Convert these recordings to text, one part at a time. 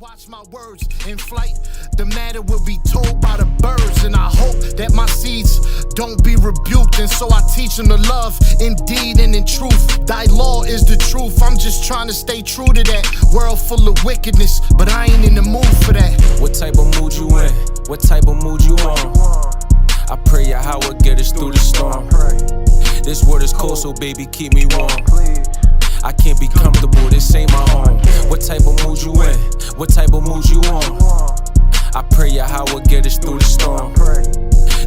watch my words in flight. The matter will be told by the birds, and I hope that my seeds don't be rebuked. And so I teach them to love in deed and in truth. Thy law is the truth. I'm just trying to stay true to that world full of wickedness, but I ain't in the mood for that. What type of mood you in? What type of mood you on? I pray Yahweh get us through the storm. This world is cold, so baby, keep me warm. I can't be comfortable, this ain't my home. What type of mood you in? What type of mood you on? I pray Yahweh get us through the storm.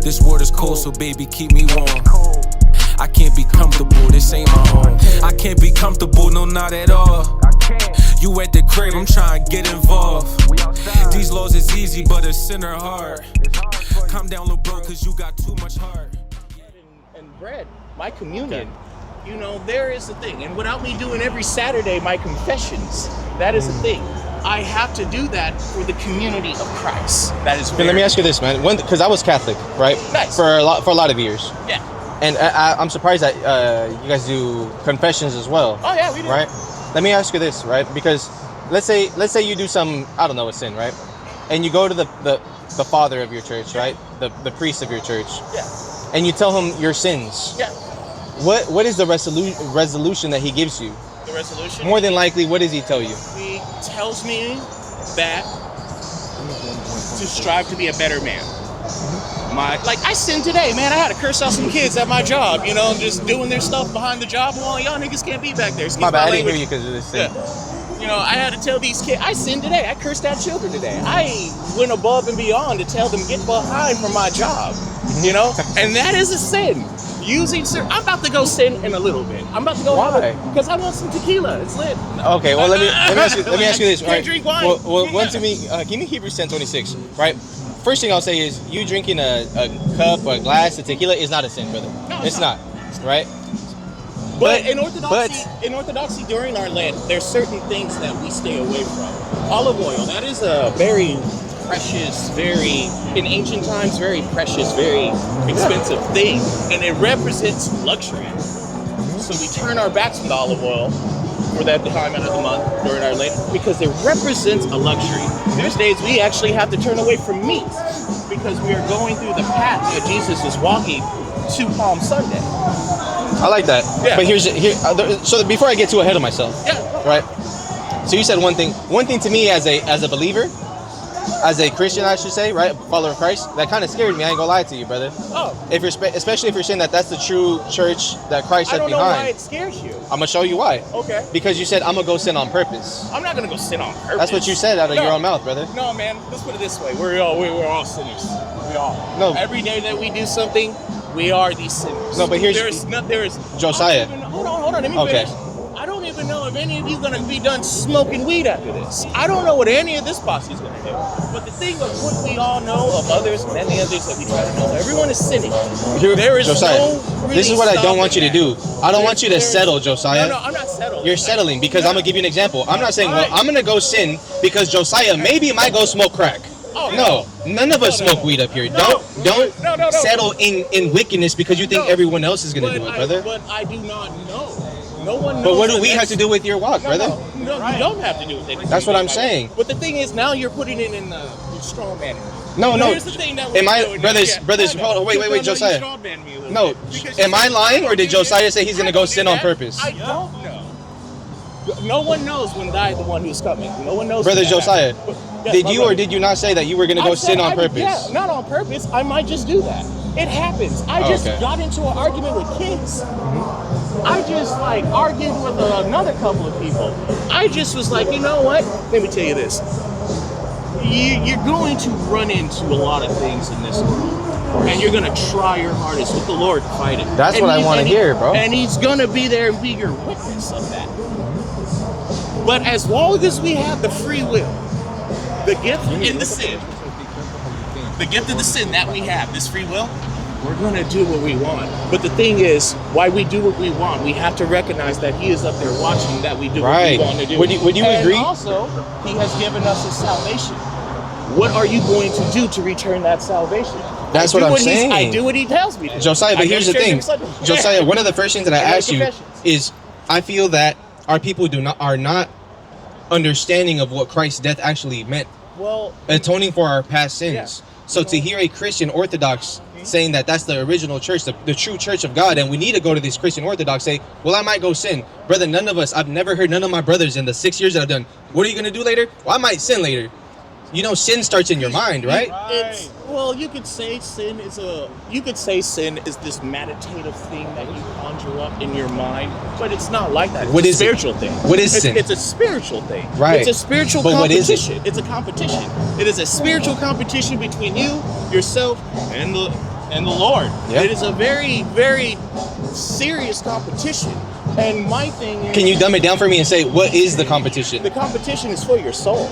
This world is cold, so baby, keep me warm. I can't be comfortable, this ain't my home. I can't be comfortable, no, not at all. You at the crib, I'm trying to get involved. These laws is easy, but a sinner hard. Calm down, little bro, cause you got too much heart. And bread, my communion. You know, there is a thing. And without me doing every Saturday my confessions, that is a thing. I have to do that for the community of Christ. That is let me ask you this, man. Because I was Catholic, right? Nice. For a lot of years. Yeah. And I'm surprised that you guys do confessions as well. Oh yeah, we do. Right? Let me ask you this, right? Because let's say you do some, I don't know, a sin, right? And you go to the father of your church, right? The priest of your church. Yeah. And you tell him your sins. Yeah. What is the resolution that he gives you? The resolution? More than likely, what does he tell you? He tells me that to strive to be a better man. I sinned today, man. I had to curse out some kids at my job, you know, just doing their stuff behind the job. Well, y'all niggas can't be back there. My bad, I didn't hear you because of this sin. Yeah. You know, I had to tell these kids, I sinned today. I cursed out children today. I went above and beyond to tell them, get behind from my job, you know? And that is a sin. I'm about to go sin in a little bit. I'm about to go. Why? Because I want some tequila. It's lit. Okay, well let me ask you this. Right? Drink wine. Well, one to me. Give me Hebrews 10:26. Right. First thing I'll say is you drinking a cup or a glass of tequila is not a sin, brother. No, it's not. Right. But in Orthodoxy, during our Lent, there's certain things that we stay away from. Olive oil. That is a very precious, in ancient times, very precious, very expensive thing, and it represents luxury. So we turn our backs on the olive oil for that time out of the month during our Lent because it represents a luxury. There's days we actually have to turn away from meat because we are going through the path that Jesus is walking to Palm Sunday. I like that. Yeah. But so before I get too ahead of myself, right? So you said one thing. One thing to me as a believer. As a Christian, I should say, right, follower of Christ, that kind of scared me. I ain't gonna lie to you, brother. Oh. Especially if you're saying that that's the true church that Christ set behind. I don't know why it scares you. I'm gonna show you why. Okay. Because you said I'm gonna go sin on purpose. I'm not gonna go sin on purpose. That's what you said out of your own mouth, brother. No, man. Let's put it this way: we're all sinners. We all. No. Every day that we do something, we are these sinners. No, but there is Josiah. Hold on. Let me finish. I don't even know if any of you are going to be done smoking weed after this. I don't know what any of this posse is going to do. But the thing of what we all know of others, many others that we try to know, everyone is sinning. There is Josiah, no this is what I don't want you to do. I don't want you to settle, Josiah. No, I'm not settling. You're settling because I'm going to give you an example. I'm not saying, well, I'm going to go sin because Josiah maybe might go smoke crack. Oh, no, none of us smoke weed up here. Don't settle in wickedness because you think everyone else is going to do it, brother. But I do not know. No one knows. But what do we have to do with your walk, brother? No, you don't have to do with it. That's what I'm saying. But the thing is, now you're putting it in the strong man. No. Here's the thing that brothers, wait, Josiah. No, am I lying or did Josiah say he's going to go sin on purpose? I don't know. No one knows when I the one who's coming. No one knows. Brother Josiah, did you or did you not say that you were going to go sin on purpose? Yeah, not on purpose. I might just do that. It happens. I just got into an argument with kids. I just argued with another couple of people. I just was like, you know what? Let me tell you this. You're going to run into a lot of things in this world. And you're going to try your hardest with the Lord to fight it. That's what I want to hear, bro. And he's going to be there and be your witness of that. But as long as we have the free will, the gift and the sin, that we have, this free will, we're going to do what we want. But the thing is, why we do what we want, we have to recognize that he is up there watching that we do what we want to do. Would you agree? And also, he has given us his salvation. What are you going to do to return that salvation? That's what I'm saying. I do what he tells me to. Josiah, but here's the thing. Josiah, one of the first things that I asked you is, I feel that our people are not understanding of what Christ's death actually meant. Well, atoning for our past sins. Yeah. So to hear a Christian Orthodox saying that that's the original church, the true church of God, and we need to go to this Christian Orthodox, say, well, I might go sin. Brother, none of us, I've never heard none of my brothers in the 6 years that I've done, what are you going to do later? Well, I might sin later. You know, sin starts in your mind, right? It's, well, you could say sin is this meditative thing that you conjure up in your mind, but it's not like that. It's What a is it? spiritual thing. What is sin? It's a spiritual thing. Right. It's a spiritual But what is it? competition. It's a competition. It is a spiritual competition between you, yourself, and the Lord. Yeah. It is a very, very serious competition. And my thing is, Can you dumb it down for me and say, what is the competition? the competition is for your soul.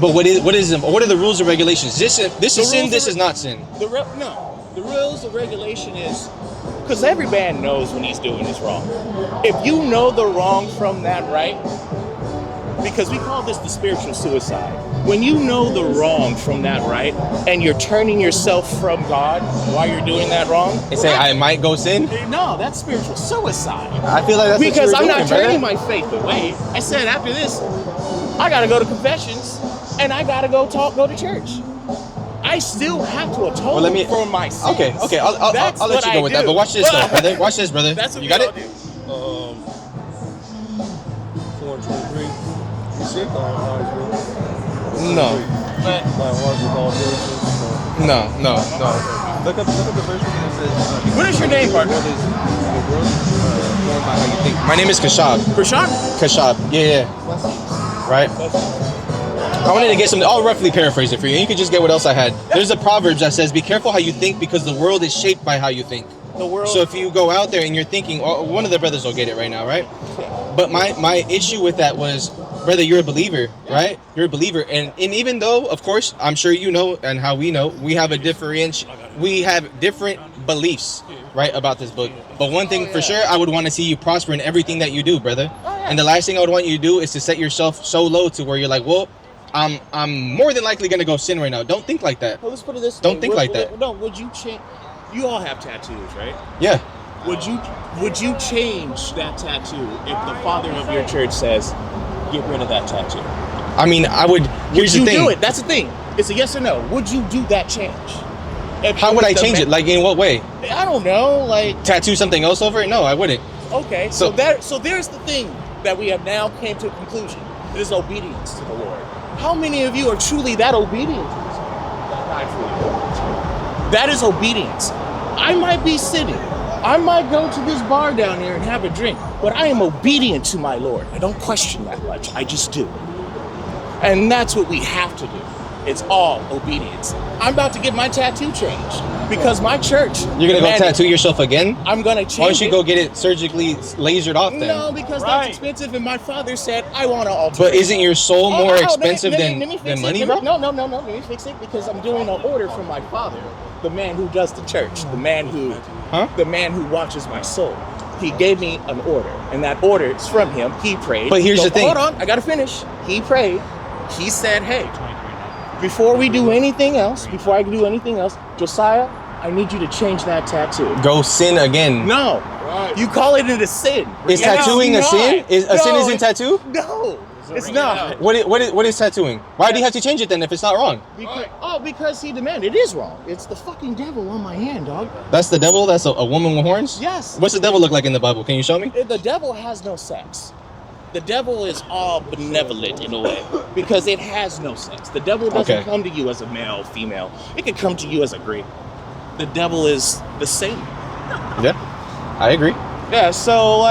But what are the rules and regulations? This is sin, this is not sin. The rules of regulation is, because every man knows when he's doing is wrong. If you know the wrong from that right, because we call this the spiritual suicide. When you know the wrong from that right, and you're turning yourself from God while you're doing that wrong, And say, I might go sin? no, that's spiritual suicide. I feel like that's Because what I'm you were not doing, turning brother. my faith away. I said after this, I gotta go to confessions and I gotta go to church. I still have to atone for my sins. Okay, I'll let you go with that. But watch this, though, brother. Watch this, brother. That's what you got it? 423. You sick on No. But No. Look up the verse when it says. what is your name, partner? Formed by how you think. My name is Kashab. Prashant? Kashab. Yeah. Right? I wanted to get some. I'll roughly paraphrase it for you. And you can just get what else I had. There's a proverb that says, be careful how you think because the world is shaped by how you think. The world. So if you go out there and you're thinking, one of the brothers will get it right now, right? But my issue with that was, brother, you're a believer, right? You're a believer. And even though, of course, I'm sure you know and how we know, we have different beliefs, right, about this book. But one thing for sure, I would want to see you prosper in everything that you do, brother. And the last thing I would want you to do is to set yourself so low to where you're like, well, I'm more than likely going to go sin right now. Don't think like that. Well, let's put it this way. Don't think like that. No, would you change? You all have tattoos, right? Yeah. Would you change that tattoo if the father of your church says, get rid of that tattoo? I mean, I would. Here's the Would you thing. do it? That's the thing. It's a yes or no. Would you do that change? How would I change it? Like, in what way? I don't know. Like, Tattoo something else over it? No, I wouldn't. okay. So there's the thing that we have now came to a conclusion. It is obedience to the Lord. How many of you are truly that obedient to this God that died for you? That is obedience. I might be sinning. I might go to this bar down here and have a drink, but I am obedient to my Lord. I don't question that much. I just do. And that's what we have to do. It's all obedience. I'm about to get my tattoo changed because my church. You're gonna go tattoo yourself again? I'm gonna change it. Why don't you go get it surgically lasered off then? No, because that's expensive, and my father said I want to alter. But isn't your soul more expensive let me than fix money, it. bro? No. Let me fix it because I'm doing an order from my father, the man who does the church, the man who watches my soul. He gave me an order, and that order is from him. He prayed. But here's the thing. Hold on, I gotta finish. He prayed. He said, "Hey, before I do anything else, Josiah, I need you to change that tattoo." Go sin again. No, you call it a sin. Is tattooing a sin? Sin isn't tattoo? No, it's not. What is tattooing? Why do you have to change it then if it's not wrong? Because he demanded. It is wrong. It's the fucking devil on my hand, dog. That's the devil? That's a woman with horns? Yes. What's the devil look like in the Bible? Can you show me? The devil has no sex. The devil is all benevolent in a way because it has no sex. The devil doesn't come to you as a male, female. It can come to you as a Greek. The devil is the same. Yeah, I agree. Yeah, so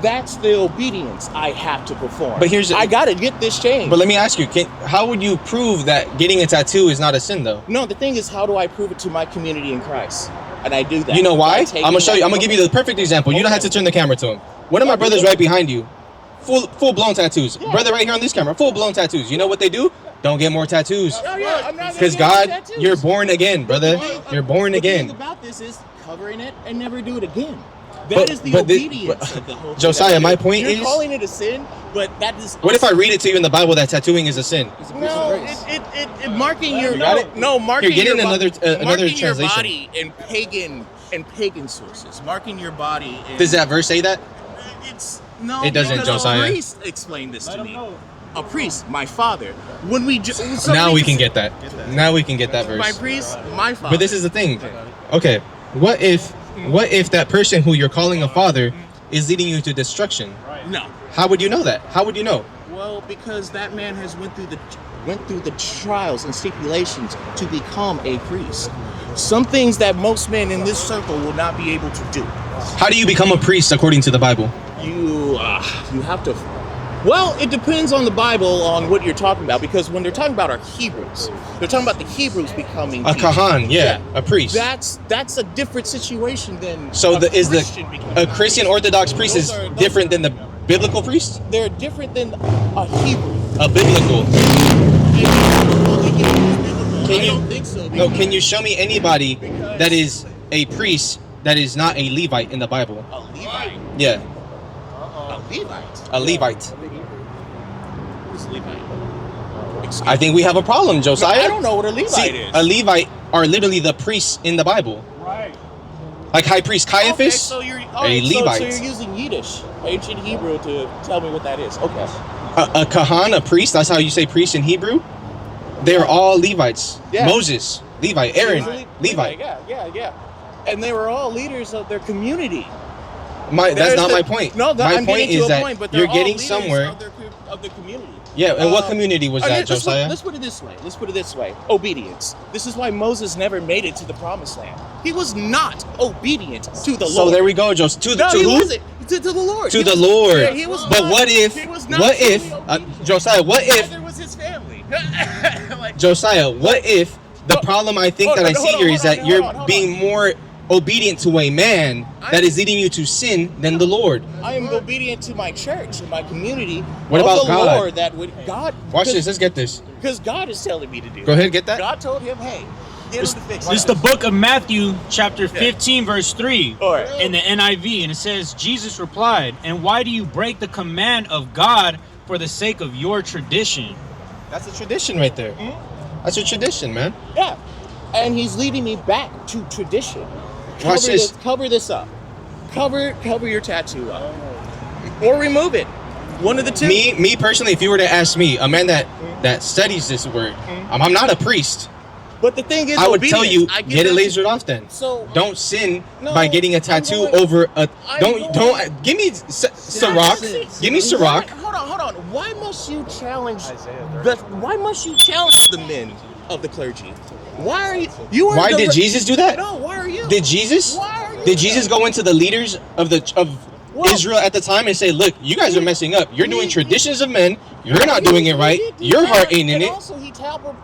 that's the obedience I have to perform. But I gotta get this changed. But let me ask you, how would you prove that getting a tattoo is not a sin though? No, the thing is, how do I prove it to my community in Christ? And I do that. You know why? I'm gonna show you. I'm gonna give you the perfect example. You don't have to turn the camera to him. One of my brothers right behind you, full blown tattoos. Yeah. Brother right here on this camera, full blown tattoos. You know what they do? Don't get more tattoos. Because God, you're born again, brother. You're born again. The thing about this is covering it and never do it again. That is the obedience of the whole thing. Josiah, my point You're is, calling it a sin, but that is. What if I read it to you in the Bible that tattooing is a sin? No, it marking your marking You're getting another marking translation. your body in pagan sources. Marking your body. Does that verse say that? No, it doesn't, because Josiah. A priest explained this to me. A priest, my father. When we Now we can get that. Now we can get that verse. My priest, my father. But this is the thing. Okay, what if that person who you're calling a father is leading you to destruction? No. How would you know that? How would you know? Well, because that man has went through the trials and stipulations to become a priest. Some things that most men in this circle will not be able to do. How do you become a priest according to the Bible? You have to. Well, it depends on the Bible on what you're talking about, because when they're talking about our Hebrews, they're talking about the Hebrews becoming a Kahan, a priest. That's a different situation than so. A Christian Orthodox priest is different than the biblical priest? They're different than a Hebrew. A biblical. I don't think so. No, can you show me anybody that is a priest that is not a Levite in the Bible? A Levite? Yeah. A Levite? A Levite. Who's Levite? I think we have a problem, Josiah. I don't know what a Levite is. A Levite are literally the priests in the Bible. Right. Like High Priest Caiaphas, okay, so a Levite. So you're using Yiddish, ancient Hebrew, to tell me what that is. Okay. A Kahan, a priest, that's how you say priest in Hebrew. They're all Levites. Yeah. Moses, Levite. Aaron, Levite. Yeah. And they were all leaders of their community. That's not my point. No, my point is that you're getting somewhere somewhere. Of the community. Yeah, and what community was that, Josiah? Let's put it this way. Obedience. This is why Moses never made it to the promised land. He was not obedient to the Lord. So there we go, Josiah. To he who? wasn't. To the Lord. To the Lord. Yeah, he was but not, what if? Josiah? What if? There was his family. Josiah, what if the problem I think that I see here is that you're being more obedient to a man that is leading you to sin than the Lord? I am obedient to my church and my community. What about the God? Lord that would God. Watch this. Let's get this. Because God is telling me to do. Go ahead, get that. God told him, "Hey, get him to fix This is the book of Matthew, chapter 15, verse 3, in the NIV, and it says, Jesus replied, "And why do you break the command of God for the sake of your tradition?" That's a tradition right there. Mm-hmm. That's a tradition, man. Yeah, and he's leading me back to tradition. Watch this. Cover this up. Cover your tattoo up, or remove it. One of the two. Me personally, if you were to ask me, a man that studies this word, I'm not a priest. But the thing is, I would tell you, get it lasered off then. So don't sin by getting a tattoo over a. Don't give me Ciroc. Give me Ciroc. Hold on. Why must you challenge the men of the clergy? Why are you? Why did Jesus do that? No. Why are you? Did Jesus? Why are you? Did Jesus go into the leaders of Israel at the time and say, "Look, you guys are messing up. You're doing traditions of men. You're not doing it right. Your heart ain't in it." Also, he toppled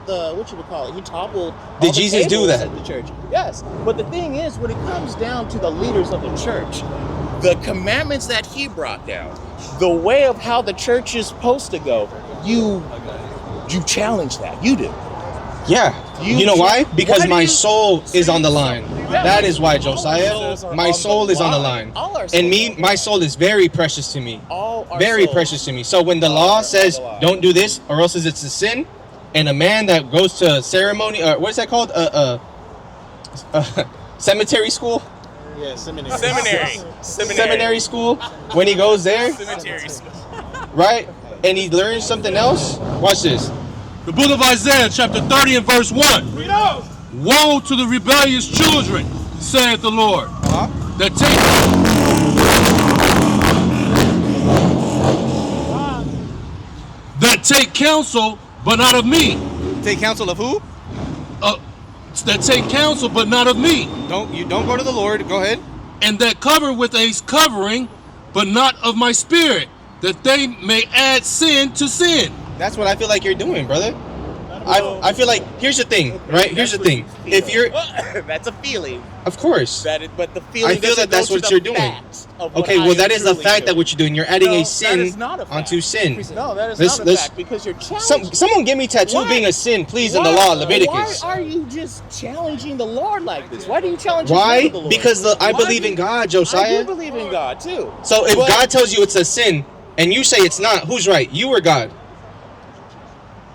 the He toppled. Did Jesus do that? At the church? Yes. But the thing is, when it comes down to the leaders of the church, the commandments that he brought down, the way of how the church is supposed to go, you challenge that. You do. Yeah. You know why? Because my soul is on the line. Yeah. That is why, Josiah. My soul is on the line. And my soul is very precious to me. Very precious to me. So when the law says don't do this or else it's a sin, and a man that goes to ceremony, what is that called? Cemetery school? Yeah, seminary. Seminary school. When he goes there, Cemetery school. right? And he learns something else. Watch this. The book of Isaiah, chapter 30 and verse 1. Woe to the rebellious children, saith the Lord, that take counsel, but not of me. Take counsel of who? That take counsel, but not of me. Don't go to the Lord. Go ahead. And that cover with a covering, but not of my spirit, that they may add sin to sin. That's what I feel like you're doing, brother. I feel like, here's the thing, right? Here's the thing. If you're... That's a feeling. Of course. But the feeling I feel that that's what you're doing. Okay, well, that is the fact that what you're doing. You're adding a sin onto sin. No, that is not a fact, because you're challenging. Someone give me tattoo being a sin, please, in the law, Leviticus. Why are you just challenging the Lord like this? Why do you challenge Why? the Lord? Because I believe in God, Josiah. I do believe in God, too. So if God tells you it's a sin, and you say it's not, who's right? You or God?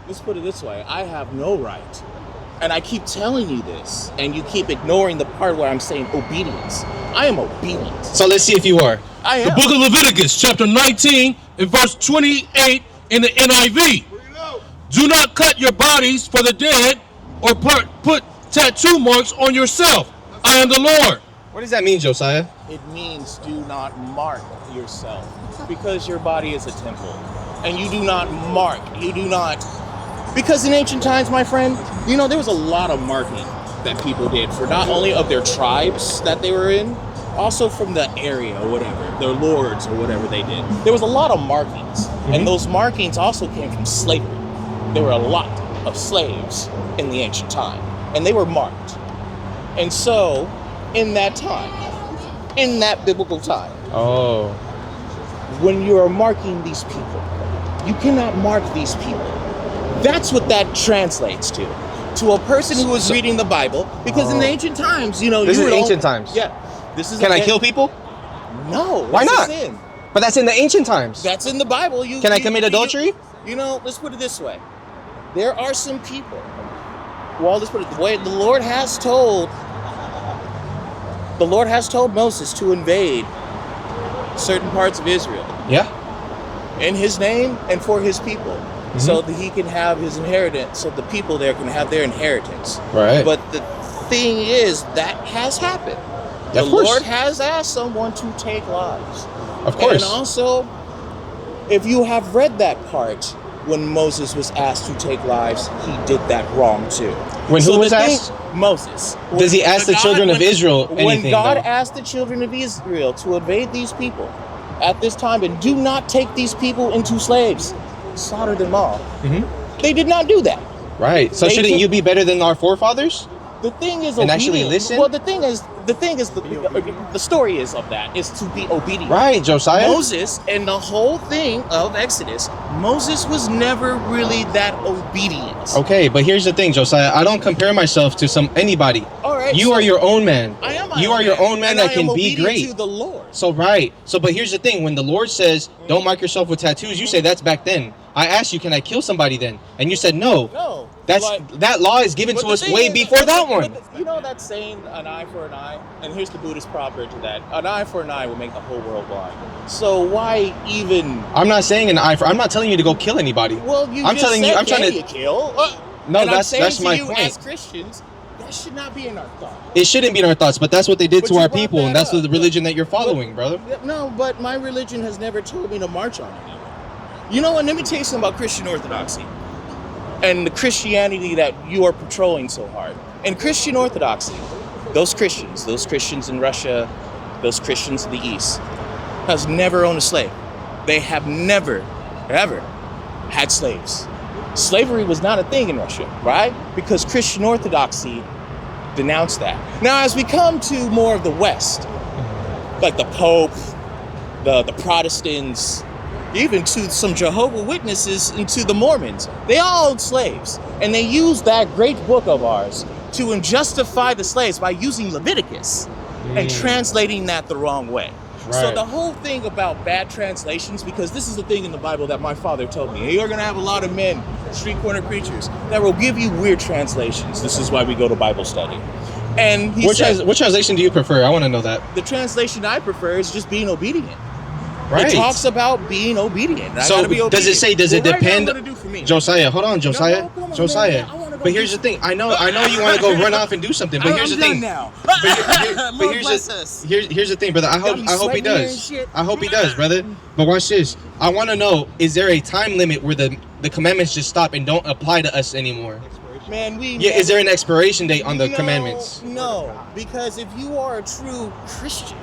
Let's put it this way. I have no right And I keep telling you this, and you keep ignoring the part where I'm saying obedience. I am obedient. So let's see if you are. I am. The book of Leviticus, chapter 19, and verse 28 in the NIV. Do not cut your bodies for the dead or put tattoo marks on yourself. I am the Lord. What does that mean, Josiah? It means do not mark yourself, because your body is a temple. And you do not mark, you do not, because in ancient times, my friend, you know, there was a lot of marking that people did for not only of their tribes that they were in, also from the area or whatever, their lords or whatever they did. There was a lot of markings, and those markings also came from slavery. There were a lot of slaves in the ancient time, and they were marked. And so, in that time, in that biblical time, when you are marking these people, you cannot mark these people. That's what that translates to a person who was reading the Bible, because in the ancient times, you know, this is ancient times. Yeah, this is. Can I kill people? No. Why not? A sin. But that's in the ancient times. That's in the Bible. Can I commit adultery? You know, let's put it this way. There are some people. Well, let's put it the way the Lord has told. The Lord has told Moses to invade certain parts of Israel. Yeah. In his name and for his people. So that he can have his inheritance, so the people there can have their inheritance. Right. But the thing is, that has happened. The Lord has asked someone to take lives. Of course. And also, if you have read that part, when Moses was asked to take lives, he did that wrong too. When who was asked? Moses. Does he ask the children of Israel anything? When God though? asked the children of Israel to invade these people at this time and do not take these people into slaves, slaughter them all. They did not do that. Right. So shouldn't you be better than our forefathers? The thing is, and actually listen. Well, the thing is, the story is of that is to be obedient. Right, Josiah. Moses and the whole thing of Exodus, Moses was never really that obedient. Okay, but here's the thing, Josiah. I don't compare myself to anybody. All right. You are your own man. I am. You are your own man that can be great. To the Lord. So right. So, but here's the thing: when the Lord says, "Don't mark yourself with tattoos," you say that's back then. I asked you, "Can I kill somebody then?" And you said no. No. That law is given to us way before that one. You know that saying, an eye for an eye? And here's the Buddhist proverb to that. An eye for an eye will make the whole world blind. So why even... I'm not saying an eye for... I'm not telling you to go kill anybody. Well, I'm telling you, I'm trying to kill. No, that's my point. As Christians, that should not be in our thoughts. It shouldn't be in our thoughts, but that's what they did to our people, and that's the religion that you're following, brother. No, but my religion has never told me to march on anyone. You know what? Let me tell you something about Christian Orthodoxy and the Christianity that you are patrolling so hard. In Christian Orthodoxy, those Christians in Russia, those Christians in the East, has never owned a slave. They have never, ever had slaves. Slavery was not a thing in Russia, right? Because Christian Orthodoxy denounced that. Now, as we come to more of the West, like the Pope, the Protestants, even to some Jehovah's Witnesses and to the Mormons, they all owned slaves. And they used that great book of ours to justify the slaves by using Leviticus and translating that the wrong way. Right. So the whole thing about bad translations, because this is the thing in the Bible that my father told me, you're going to have a lot of men, street corner preachers, that will give you weird translations. This is why we go to Bible study. And he said, what translation do you prefer? I want to know that. The translation I prefer is just being obedient. Right. It talks about being obedient. So does it say? Does it depend? Right now, for me. Josiah, hold on, Josiah. No, Josiah. But here's the thing. I know you want to go run off and do something. But here's the thing. Now. But here's the thing, brother. I hope he does. I hope he does, brother. But watch this. I want to know: is there a time limit where the commandments just stop and don't apply to us anymore? Man, is there an expiration date on the commandments? No, because if you are a true Christian,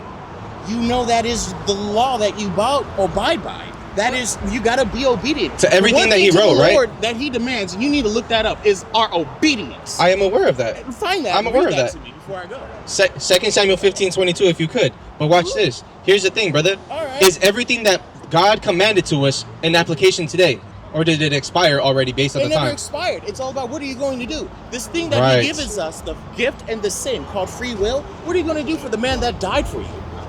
you know that is the law that you abide by. That is, you got to be obedient to everything that he wrote, right? Lord, that he demands, and you need to look that up, is our obedience. I am aware of that. Find that. I'm aware of that. To me before I go. 2 Samuel 15:22, if you could. But watch this. Here's the thing, brother. All right. Is everything that God commanded to us in application today? Or did it expire already based on the time? It never expired. It's all about what are you going to do. This thing that he gives us, the gift and the sin called free will, what are you going to do for the man that died for you?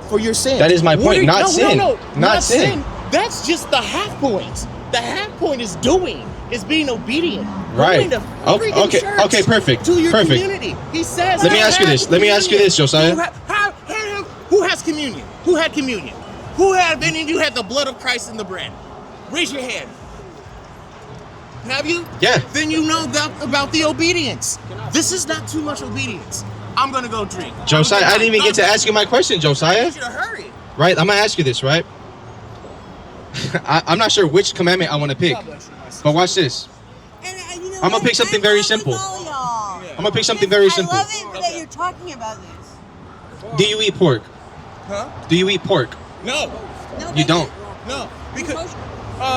For your sin. That is my point. Not sin. Not sin. That's just the half point. The half point is doing, is being obedient. Right. Going to freaking church Okay, perfect. To your Perfect. community. He says. Let me ask you this, Josiah. Who has communion? Who had communion? Who had any of you had the blood of Christ in the bread? Raise your hand. Have you? Yeah. Then you know about the obedience. This is not too much obedience. I'm gonna go drink. Josiah, I didn't even get to ask you my question, I Josiah. need you to hurry. Right, I'm gonna ask you this, right? I'm not sure which commandment I want to pick, but watch this. I'm gonna pick something very simple. I'm gonna pick something very simple. I love it that you're talking about this. Do you eat pork? Huh? Do you eat pork? No. You don't. No. Because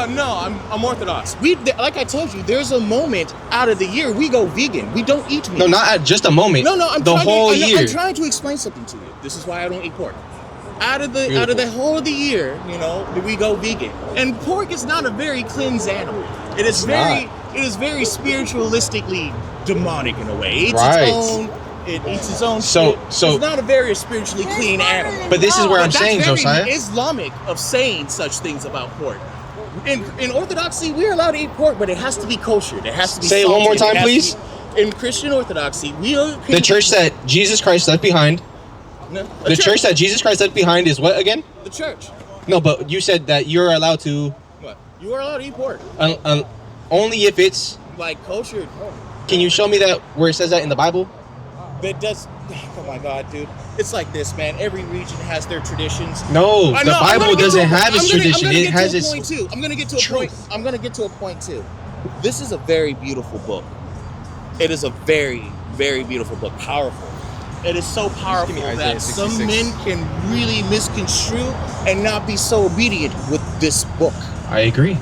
no, I'm Orthodox. Like I told you, there's a moment out of the year we go vegan. We don't eat meat. No, not at just a moment. No, the whole year. I'm trying to explain something to you. This is why I don't eat pork. Out of the whole of the year, you know, we go vegan. And pork is not a very cleansed animal. It is very spiritualistically demonic in a way. It eats its own So it's not a very spiritually clean animal. But this is where I'm saying, that's Josiah. very Islamic of saying such things about pork. In Orthodoxy, we're allowed to eat pork, but it has to be kosher. It has to be Say it one more time, please. In Christian Orthodoxy, we are The church that Jesus Christ left behind. No, The church that Jesus Christ left behind is what again? the church. No, but you said that you're allowed to What? You are allowed to eat pork, only if it's. like kosher. Can you show me that where it says that in the Bible? That does. Oh my God, dude! It's like this, man. Every region has their traditions. No, I the know, I'm Bible gonna get doesn't to- have its I'm gonna- tradition. I'm gonna It get has to a its point too. I'm gonna get to a point. truth. I'm gonna get to a point too. This is a very beautiful book. It is a very, very beautiful book. Powerful. It is so powerful Isaiah that 66. some men can really misconstrue and not be so obedient with this book. I agree.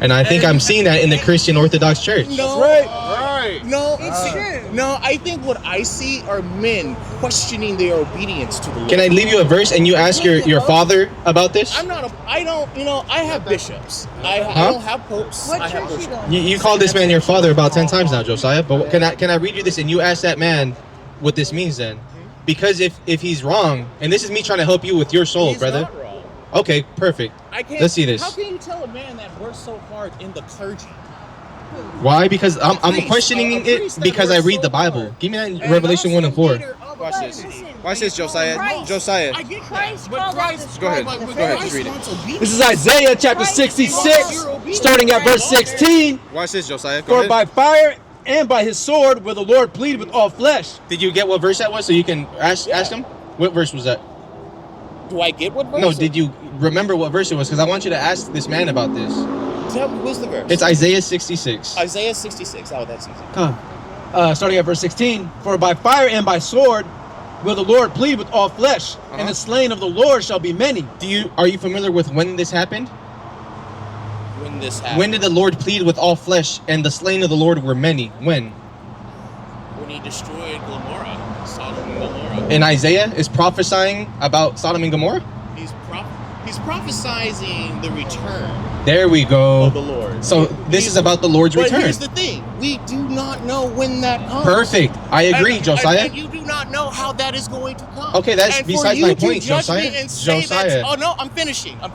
And I think I'm seeing that in the Christian Orthodox Church. No, Right. no, It's true. No, I think what I see are men questioning their obedience to the Lord. Can I leave you a verse and you ask your father about this? I have bishops. I don't have popes. What I have church you bishops. go? You called this man your father about 10 times now, Josiah. But can I read you this and you ask that man what this means then? Because if he's wrong, and this is me trying to help you with your soul, He's brother. not wrong. Okay, perfect. I can't. Let's see this. How can you tell a man that works so hard in the clergy? Why? Because I'm priest, questioning a it priest that because I works read so the Bible. hard. Give me that in And Revelation also 1 and 4. leader of Watch this. listen, Watch this, Josiah. Christ. Josiah. I get Christ that, called but out Christ. the Go ahead. scribe Go ahead. of Just read it. wants obedience. This is Isaiah chapter Christ 66, wants starting at verse 16. Watch this, Josiah. Go For ahead. by fire and by his sword will the Lord plead with all flesh. Did you get what verse that was so you can ask him? What verse was that? Do I get what verse? No, did you remember what verse it was? Because I want you to ask this man about this. Tell me, what's the verse? It's Isaiah 66. Isaiah 66. Oh, that's easy. Starting at verse 16. For by fire and by sword will the Lord plead with all flesh, and the slain of the Lord shall be many. Are you familiar with when this happened? When this happened. When did the Lord plead with all flesh and the slain of the Lord were many? When? When he destroyed Gomorrah, Sodom and Gomorrah. And Isaiah is prophesying about Sodom and Gomorrah? He's prophesying the return There we go. of the Lord. So this is about the Lord's But return. here's the thing. We do not know when that comes. Perfect. I agree, Josiah. And you do not know how that is going to come. Okay, that's And for besides you my to point, judge me Josiah. and say Josiah. that's- oh, no, I'm finishing. I'm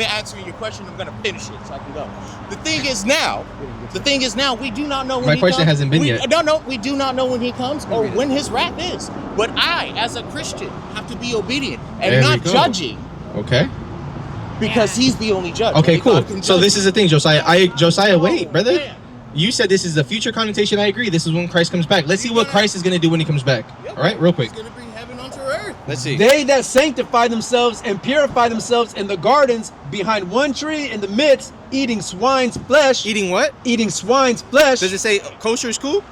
answering your question. I'm going to finish it so I can go. The thing is now, we do not know when My he question comes. hasn't been yet. No, we do not know when he comes or when his wrath is. But I, as a Christian, have to be obedient and There we not go. judging Okay. because he's the only judge. Okay, Only cool. God can So judge this me. is the thing, Josiah. Josiah, wait, brother. Yeah. You said this is the future connotation. I agree. This is when Christ comes back. Let's see what Christ is going to do when he comes back. All right, real quick. He's going to bring heaven onto earth. Let's see. They that sanctify themselves and purify themselves in the gardens behind one tree in the midst, eating swine's flesh. Eating what? Eating swine's flesh. Does it say kosher is cool?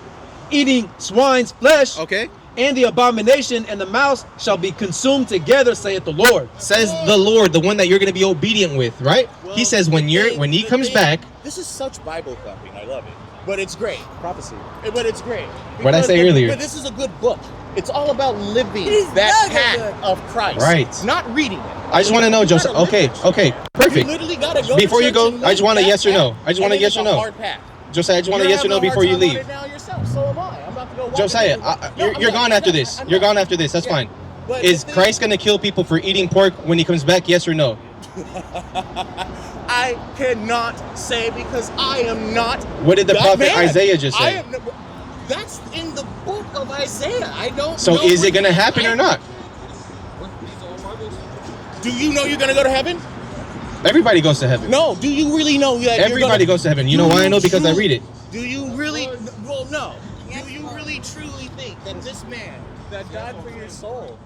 Eating swine's flesh. Okay. And the abomination and the mouse shall be consumed together, saith the Lord. Says the Lord, the one that you're going to be obedient with, right? Well, He says when he comes back. This is such Bible thumping. I love it. But it's great. Prophecy. But it's great. What'd I say earlier? But this is a good book. It's all about living It is that not a path good of Christ. Right. Not reading it. I just want to know, Joseph. Okay, You perfect. literally got to go Before to you church go, and I just live want a that yes or no. path. I just want a And yes or it's a no. hard path. Josiah, I just want a You're yes or no having a before you hard time on leave. it now yourself. So am I. I'm about to go walk Josiah, into it. No, you're I'm gone not. after this. I'm You're not. gone after this. That's Yeah. fine. But Is the thing- Christ going to kill people for eating pork when he comes back? Yes or no? I cannot say because I am not. What did the that prophet man. Isaiah just say? That's in the book of Isaiah. I don't. So know is it what gonna happen or not? Do you know you're gonna go to heaven? Everybody goes to heaven. No. Do you really know that? Everybody goes to heaven. You know why I know? Because I read it. Do you really? Well, no. Do you really truly think that this man that died for your soul